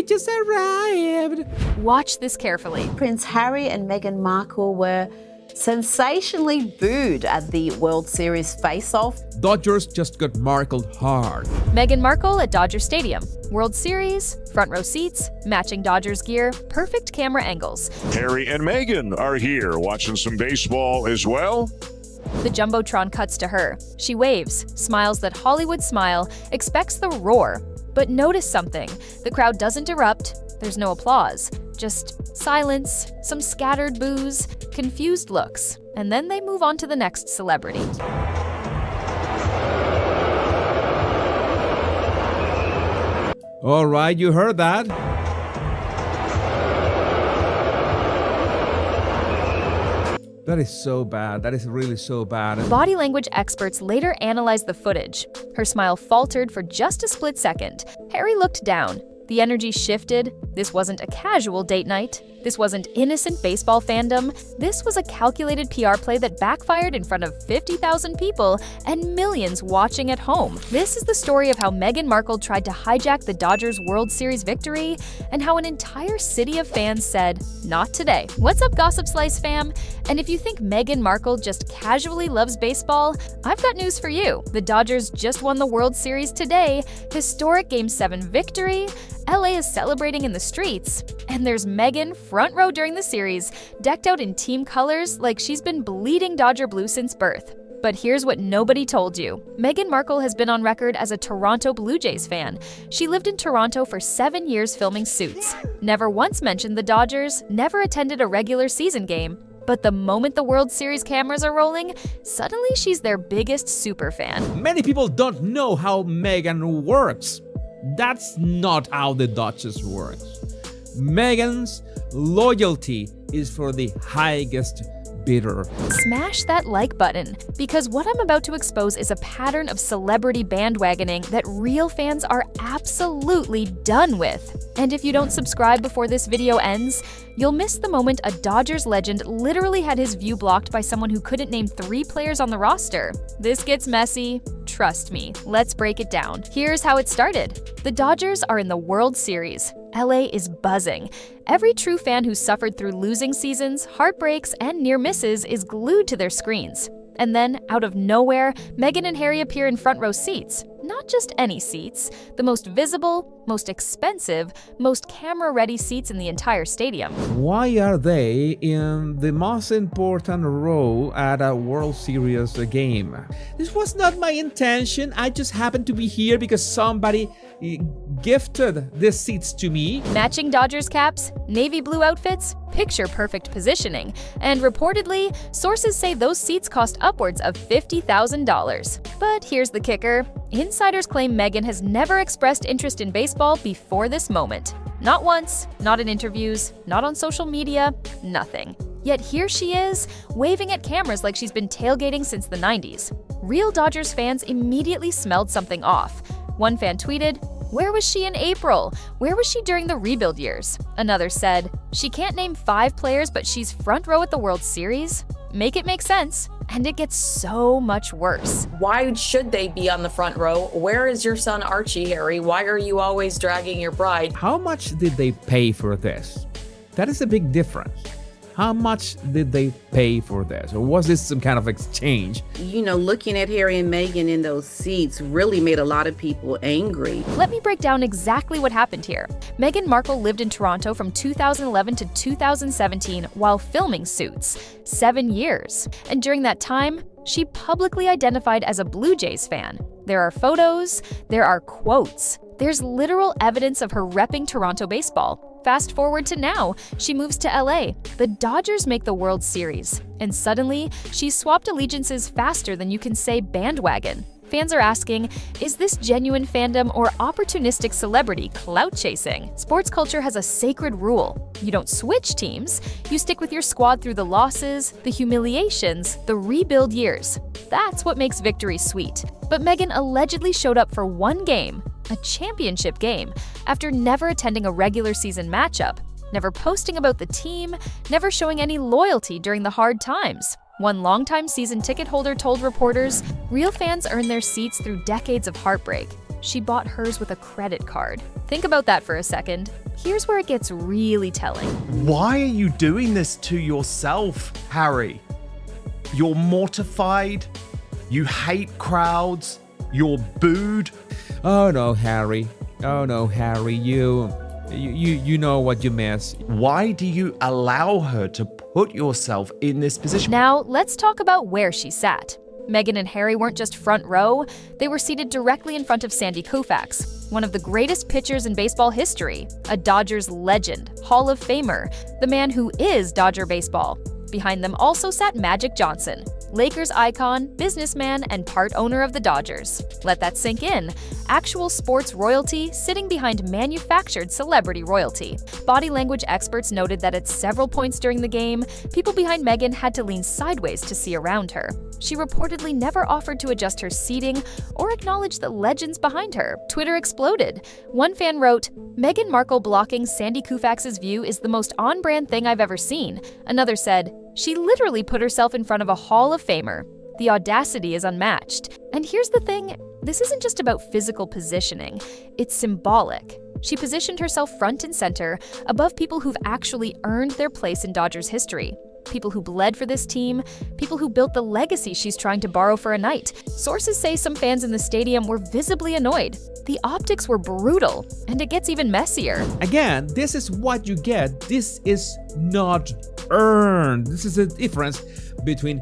we just arrived. Watch this carefully. Prince Harry and Meghan Markle were sensationally booed at the World Series face-off. Dodgers just got Markled hard. Meghan Markle at Dodger Stadium. World Series, front row seats, matching Dodgers gear, perfect camera angles. Harry and Meghan are here watching some baseball as well. The jumbotron cuts to her. She waves, smiles that Hollywood smile, expects the roar. But notice something. The crowd doesn't erupt. There's no applause. Just silence, some scattered boos, confused looks, and then they move on to the next celebrity. All right, you heard that. That is so bad. That is really so bad. Body language experts later analyzed the footage. Her smile faltered for just a split second. Harry looked down. The energy shifted. This wasn't a casual date night. This wasn't innocent baseball fandom. This was a calculated PR play that backfired in front of 50,000 people and millions watching at home. This is the story of how Meghan Markle tried to hijack the Dodgers World Series victory and how an entire city of fans said, "Not today." What's up, GossipSlice fam? And if you think Meghan Markle just casually loves baseball, I've got news for you. The Dodgers just won the World Series today. Historic Game 7 victory. LA is celebrating in the streets. And there's Meghan front row during the series, decked out in team colors like she's been bleeding Dodger blue since birth. But here's what nobody told you. Meghan Markle has been on record as a Toronto Blue Jays fan. She lived in Toronto for 7 years filming Suits. Never once mentioned the Dodgers, never attended a regular season game. But the moment the World Series cameras are rolling, suddenly she's their biggest superfan. Many people don't know how Meghan works. That's not how the Duchess works. Meghan's loyalty is for the highest bidder. Smash that like button, because what I'm about to expose is a pattern of celebrity bandwagoning that real fans are absolutely done with. And if you don't subscribe before this video ends, you'll miss the moment a Dodgers legend literally had his view blocked by someone who couldn't name 3 players on the roster. This gets messy. Trust me. Let's break it down. Here's how it started. The Dodgers are in the World Series. LA is buzzing. Every true fan who suffered through losing seasons, heartbreaks, and near misses is glued to their screens. And then, out of nowhere, Meghan and Harry appear in front row seats. Not just any seats, the most visible, most expensive, most camera-ready seats in the entire stadium. Why are they in the most important row at a World Series game? This was not my intention. I just happened to be here because somebody gifted these seats to me. Matching Dodgers caps, navy blue outfits, picture-perfect positioning, and reportedly, sources say those seats cost upwards of $50,000. But here's the kicker. Insiders claim Meghan has never expressed interest in baseball before this moment. Not once, not in interviews, not on social media, nothing. Yet here she is, waving at cameras like she's been tailgating since the 90s. Real Dodgers fans immediately smelled something off. One fan tweeted, "Where was she in April? Where was she during the rebuild years?" Another said, "She can't name 5 players, but she's front row at the World Series? Make it make sense." And it gets so much worse. Why should they be on the front row? Where is your son Archie, Harry? Why are you always dragging your bride? How much did they pay for this? That is a big difference. How much did they pay for this? Or was this some kind of exchange? You know, looking at Harry and Meghan in those seats really made a lot of people angry. Let me break down exactly what happened here. Meghan Markle lived in Toronto from 2011 to 2017 while filming Suits. 7 years. And during that time, she publicly identified as a Blue Jays fan. There are photos, there are quotes. There's literal evidence of her repping Toronto baseball. Fast forward to now, she moves to LA. The Dodgers make the World Series. And suddenly, she's swapped allegiances faster than you can say bandwagon. Fans are asking, is this genuine fandom or opportunistic celebrity clout chasing? Sports culture has a sacred rule. You don't switch teams. You stick with your squad through the losses, the humiliations, the rebuild years. That's what makes victory sweet. But Meghan allegedly showed up for one game, a championship game, after never attending a regular season matchup, never posting about the team, never showing any loyalty during the hard times. One longtime season ticket holder told reporters, real fans earn their seats through decades of heartbreak. She bought hers with a credit card. Think about that for a second. Here's where it gets really telling. Why are you doing this to yourself, Harry? You're mortified. You hate crowds. You're booed. Oh no, Harry. Oh no, Harry. You know what you miss. Why do you allow her to put yourself in this position? Now, let's talk about where she sat. Meghan and Harry weren't just front row, they were seated directly in front of Sandy Koufax, one of the greatest pitchers in baseball history, a Dodgers legend, Hall of Famer, the man who is Dodger baseball. Behind them also sat Magic Johnson, Lakers icon, businessman, and part owner of the Dodgers. Let that sink in. Actual sports royalty sitting behind manufactured celebrity royalty. Body language experts noted that at several points during the game, people behind Meghan had to lean sideways to see around her. She reportedly never offered to adjust her seating or acknowledge the legends behind her. Twitter exploded. One fan wrote, "Meghan Markle blocking Sandy Koufax's view is the most on-brand thing I've ever seen." Another said, "She literally put herself in front of a Hall of Famer. The audacity is unmatched." And here's the thing, this isn't just about physical positioning, it's symbolic. She positioned herself front and center above people who've actually earned their place in Dodgers history. People who bled for this team, people who built the legacy she's trying to borrow for a night. Sources say some fans in the stadium were visibly annoyed. The optics were brutal, and it gets even messier. Again, this is what you get. This is not earned. This is a difference between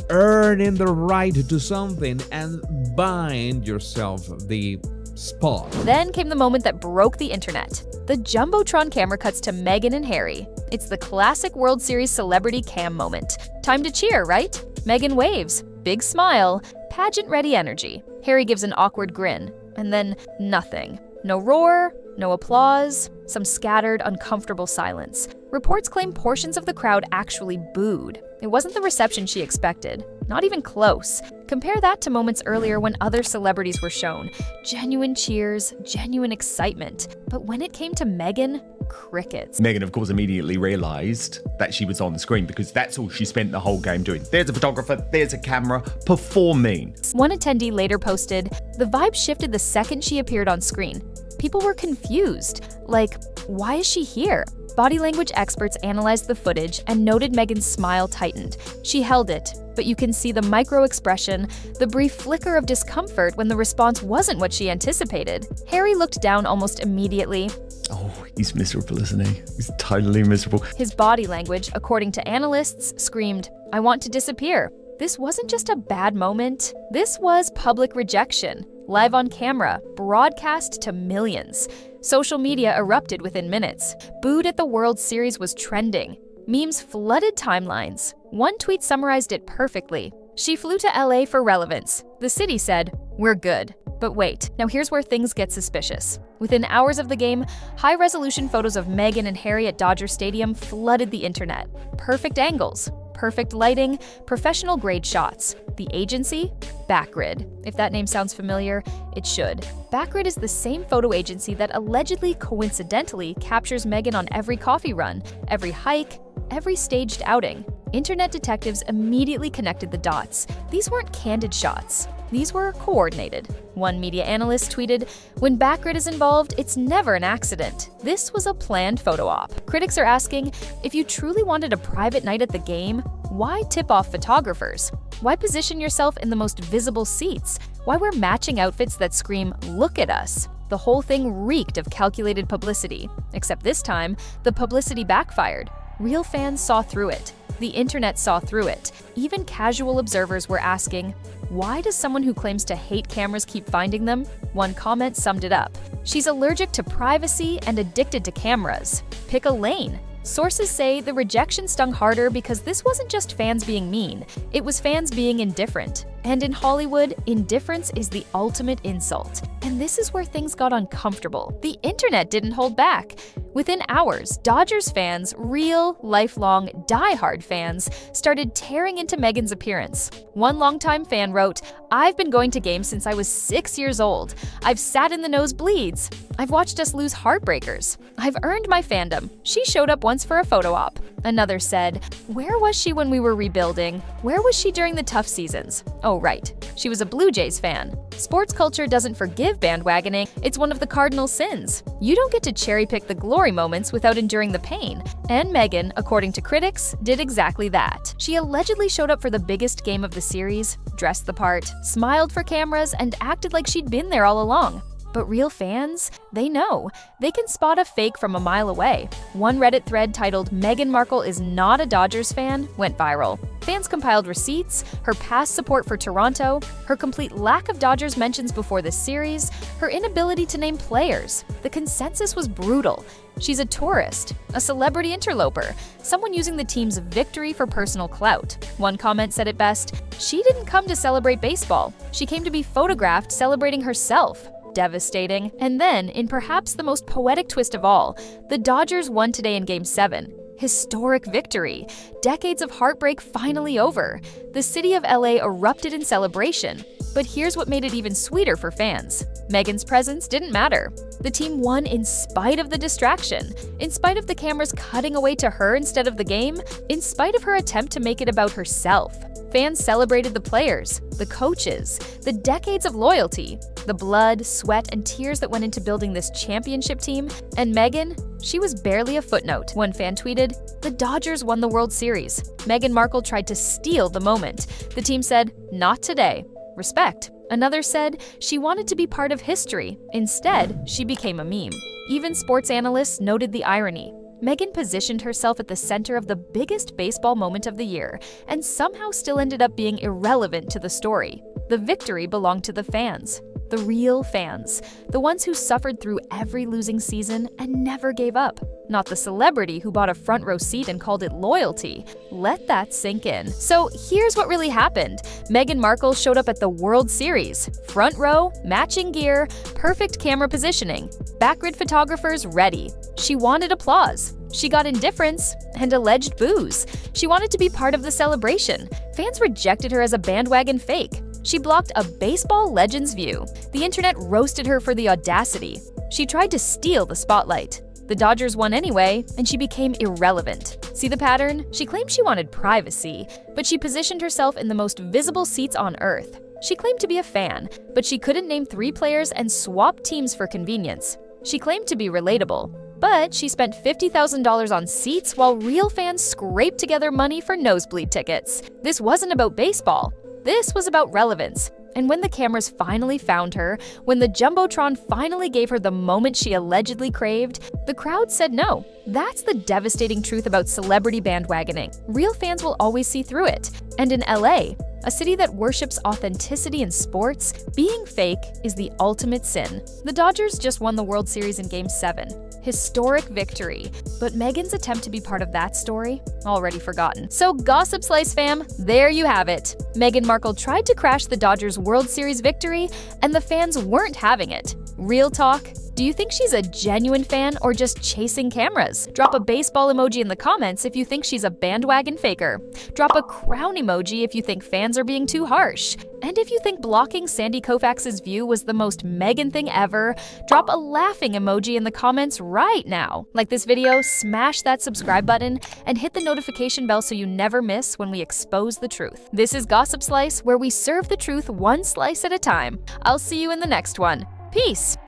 earning the right to something and buying yourself the spot. Then came the moment that broke the internet. The jumbotron camera cuts to Meghan and Harry. It's the classic World Series celebrity cam moment. Time to cheer, right? Meghan waves, big smile, pageant-ready energy. Harry gives an awkward grin, and then nothing. No roar, no applause, some scattered, uncomfortable silence. Reports claim portions of the crowd actually booed. It wasn't the reception she expected, not even close. Compare that to moments earlier when other celebrities were shown. Genuine cheers, genuine excitement. But when it came to Meghan, crickets. Meghan, of course, immediately realised that she was on the screen because that's all she spent the whole game doing. There's a photographer, there's a camera, performing. One attendee later posted, "The vibe shifted the second she appeared on screen. People were confused. Like, why is she here?" Body language experts analyzed the footage and noted Meghan's smile tightened. She held it, but you can see the micro expression, the brief flicker of discomfort when the response wasn't what she anticipated. Harry looked down almost immediately. Oh, he's miserable, isn't he? He's totally miserable. His body language, according to analysts, screamed, "I want to disappear." This wasn't just a bad moment. This was public rejection. Live on camera, broadcast to millions. Social media erupted within minutes. Booed at the World Series was trending. Memes flooded timelines. One tweet summarized it perfectly. "She flew to LA for relevance. The city said, 'We're good.'" But wait, now here's where things get suspicious. Within hours of the game, high-resolution photos of Meghan and Harry at Dodger Stadium flooded the internet. Perfect angles, perfect lighting, professional-grade shots. The agency? Backgrid. If that name sounds familiar, it should. Backgrid is the same photo agency that allegedly, coincidentally, captures Meghan on every coffee run, every hike, every staged outing. Internet detectives immediately connected the dots. These weren't candid shots. These were coordinated. One media analyst tweeted, "When Backgrid is involved, it's never an accident. This was a planned photo op." Critics are asking, if you truly wanted a private night at the game, why tip off photographers? Why position yourself in the most visible seats? Why wear matching outfits that scream, "Look at us"? The whole thing reeked of calculated publicity. Except this time, the publicity backfired. Real fans saw through it. The internet saw through it. Even casual observers were asking, why does someone who claims to hate cameras keep finding them? One comment summed it up. "She's allergic to privacy and addicted to cameras. Pick a lane." Sources say the rejection stung harder because this wasn't just fans being mean, it was fans being indifferent. And in Hollywood, indifference is the ultimate insult. And this is where things got uncomfortable. The internet didn't hold back. Within hours, Dodgers fans, real, lifelong, diehard fans, started tearing into Meghan's appearance. One longtime fan wrote, "I've been going to games since I was 6 years old. I've sat in the nosebleeds. I've watched us lose heartbreakers. I've earned my fandom. She showed up once for a photo op." Another said, "Where was she when we were rebuilding? Where was she during the tough seasons? Oh, Oh, right. She was a Blue Jays fan. Sports culture doesn't forgive bandwagoning. It's one of the cardinal sins. You don't get to cherry-pick the glory moments without enduring the pain. And Meghan, according to critics, did exactly that. She allegedly showed up for the biggest game of the series, dressed the part, smiled for cameras, and acted like she'd been there all along. But real fans, they know. They can spot a fake from a mile away. One Reddit thread titled "Meghan Markle is not a Dodgers fan" went viral. Fans compiled receipts, her past support for Toronto, her complete lack of Dodgers mentions before this series, her inability to name players. The consensus was brutal. She's a tourist, a celebrity interloper, someone using the team's victory for personal clout. One comment said it best, "She didn't come to celebrate baseball. She came to be photographed celebrating herself." Devastating. And then, in perhaps the most poetic twist of all, the Dodgers won today in Game 7. Historic victory. Decades of heartbreak finally over. The city of LA erupted in celebration. But here's what made it even sweeter for fans. Meghan's presence didn't matter. The team won in spite of the distraction, in spite of the cameras cutting away to her instead of the game, in spite of her attempt to make it about herself. Fans celebrated the players, the coaches, the decades of loyalty, the blood, sweat, and tears that went into building this championship team. And Meghan, she was barely a footnote. One fan tweeted, "The Dodgers won the World Series. Meghan Markle tried to steal the moment. The team said, 'Not today.' Respect." Another said, "She wanted to be part of history. Instead, she became a meme." Even sports analysts noted the irony. Meghan positioned herself at the center of the biggest baseball moment of the year, and somehow still ended up being irrelevant to the story. The victory belonged to the fans. The real fans. The ones who suffered through every losing season and never gave up. Not the celebrity who bought a front row seat and called it loyalty. Let that sink in. So here's what really happened. Meghan Markle showed up at the World Series. Front row, matching gear, perfect camera positioning. Backgrid photographers ready. She wanted applause. She got indifference and alleged boos. She wanted to be part of the celebration. Fans rejected her as a bandwagon fake. She blocked a baseball legend's view. The internet roasted her for the audacity. She tried to steal the spotlight. The Dodgers won anyway, and she became irrelevant. See the pattern? She claimed she wanted privacy, but she positioned herself in the most visible seats on Earth. She claimed to be a fan, but she couldn't name 3 players and swap teams for convenience. She claimed to be relatable, but she spent $50,000 on seats while real fans scraped together money for nosebleed tickets. This wasn't about baseball. This was about relevance. And when the cameras finally found her, when the jumbotron finally gave her the moment she allegedly craved, the crowd said no. That's the devastating truth about celebrity bandwagoning. Real fans will always see through it. And in LA, a city that worships authenticity in sports, being fake is the ultimate sin. The Dodgers just won the World Series in Game 7. Historic victory. But Meghan's attempt to be part of that story? Already forgotten. So GossipSlice fam, there you have it. Meghan Markle tried to crash the Dodgers World Series victory, and the fans weren't having it. Real talk, do you think she's a genuine fan or just chasing cameras? Drop a baseball emoji in the comments if you think she's a bandwagon faker. Drop a crown emoji if you think fans are being too harsh. And if you think blocking Sandy Koufax's view was the most Meghan thing ever, drop a laughing emoji in the comments right now. Like this video, smash that subscribe button, and hit the notification bell so you never miss when we expose the truth. This is GossipSlice, where we serve the truth one slice at a time. I'll see you in the next one. Peace!